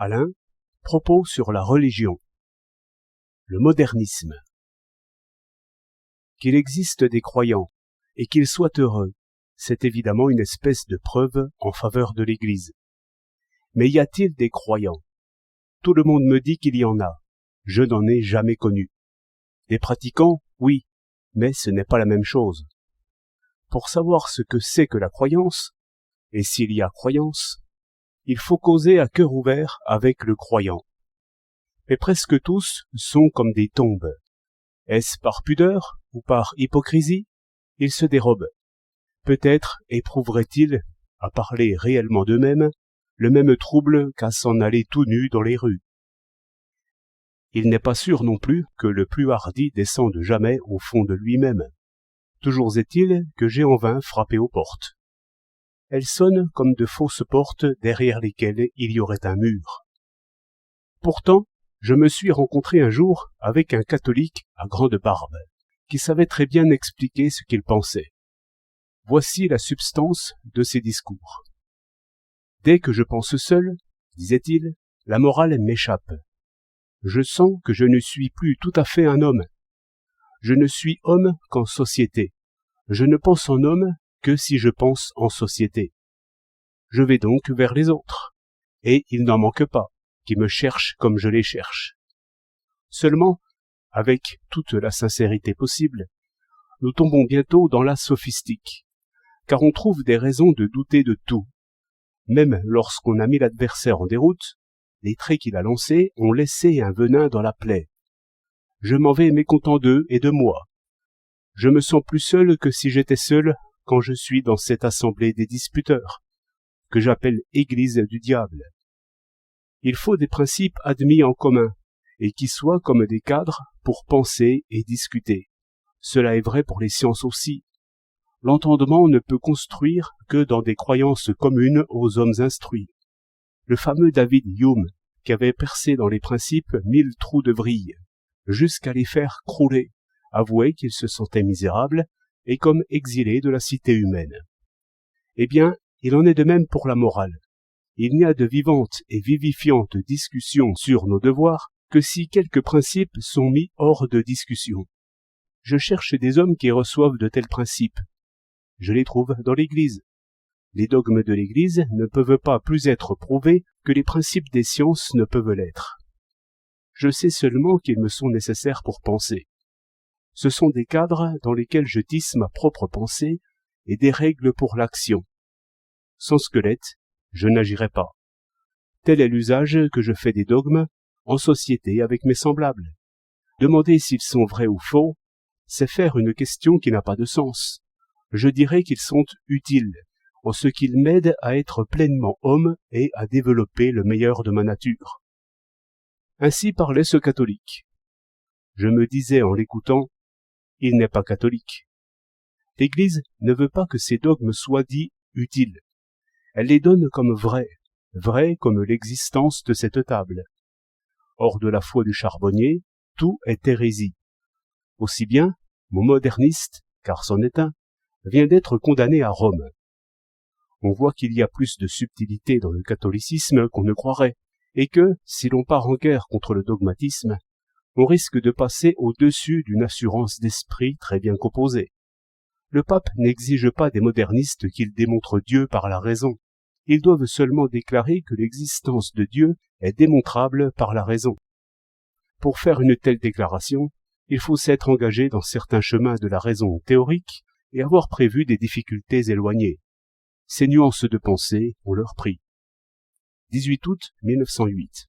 Alain, propos sur la religion. Le modernisme. Qu'il existe des croyants et qu'ils soient heureux, c'est évidemment une espèce de preuve en faveur de l'Église. Mais y a-t-il des croyants? Tout le monde me dit qu'il y en a. Je n'en ai jamais connu. Des pratiquants, oui, mais ce n'est pas la même chose. Pour savoir ce que c'est que la croyance, et s'il y a croyance, il faut causer à cœur ouvert avec le croyant. Mais presque tous sont comme des tombes. Est-ce par pudeur ou par hypocrisie? Ils se dérobent. Peut-être éprouveraient-ils, à parler réellement d'eux-mêmes, le même trouble qu'à s'en aller tout nu dans les rues. Il n'est pas sûr non plus que le plus hardi descende jamais au fond de lui-même. Toujours est-il que j'ai en vain frappé aux portes. Elles sonnent comme de fausses portes derrière lesquelles il y aurait un mur. Pourtant, je me suis rencontré un jour avec un catholique à grande barbe, qui savait très bien expliquer ce qu'il pensait. Voici la substance de ses discours. Dès que je pense seul, disait-il, la morale m'échappe. Je sens que je ne suis plus tout à fait un homme. Je ne suis homme qu'en société. Je ne pense en homme que si je pense en société. Je vais donc vers les autres, et il n'en manque pas, qui me cherchent comme je les cherche. Seulement, avec toute la sincérité possible, nous tombons bientôt dans la sophistique, car on trouve des raisons de douter de tout. Même lorsqu'on a mis l'adversaire en déroute, les traits qu'il a lancés ont laissé un venin dans la plaie. Je m'en vais mécontent d'eux et de moi. Je me sens plus seul que si j'étais seul quand je suis dans cette assemblée des disputeurs, que j'appelle Église du diable. Il faut des principes admis en commun, et qui soient comme des cadres pour penser et discuter. Cela est vrai pour les sciences aussi. L'entendement ne peut construire que dans des croyances communes aux hommes instruits. Le fameux David Hume, qui avait percé dans les principes 1000 trous de vrille, jusqu'à les faire crouler, avouait qu'il se sentait misérable et comme exilé de la cité humaine. Eh bien, il en est de même pour la morale. Il n'y a de vivantes et vivifiantes discussions sur nos devoirs que si quelques principes sont mis hors de discussion. Je cherche des hommes qui reçoivent de tels principes. Je les trouve dans l'Église. Les dogmes de l'Église ne peuvent pas plus être prouvés que les principes des sciences ne peuvent l'être. Je sais seulement qu'ils me sont nécessaires pour penser. Ce sont des cadres dans lesquels je tisse ma propre pensée et des règles pour l'action. Sans squelette, je n'agirai pas. Tel est l'usage que je fais des dogmes en société avec mes semblables. Demander s'ils sont vrais ou faux, c'est faire une question qui n'a pas de sens. Je dirais qu'ils sont utiles, en ce qu'ils m'aident à être pleinement homme et à développer le meilleur de ma nature. Ainsi parlait ce catholique. Je me disais en l'écoutant, il n'est pas catholique. L'Église ne veut pas que ces dogmes soient dits utiles. Elle les donne comme vrais, vrais comme l'existence de cette table. Hors de la foi du charbonnier, tout est hérésie. Aussi bien, mon moderniste, car c'en est un, vient d'être condamné à Rome. On voit qu'il y a plus de subtilité dans le catholicisme qu'on ne croirait, et que, si l'on part en guerre contre le dogmatisme, on risque de passer au-dessus d'une assurance d'esprit très bien composée. Le pape n'exige pas des modernistes qu'ils démontrent Dieu par la raison. Ils doivent seulement déclarer que l'existence de Dieu est démontrable par la raison. Pour faire une telle déclaration, il faut s'être engagé dans certains chemins de la raison théorique et avoir prévu des difficultés éloignées. Ces nuances de pensée ont leur prix. 18 août 1908.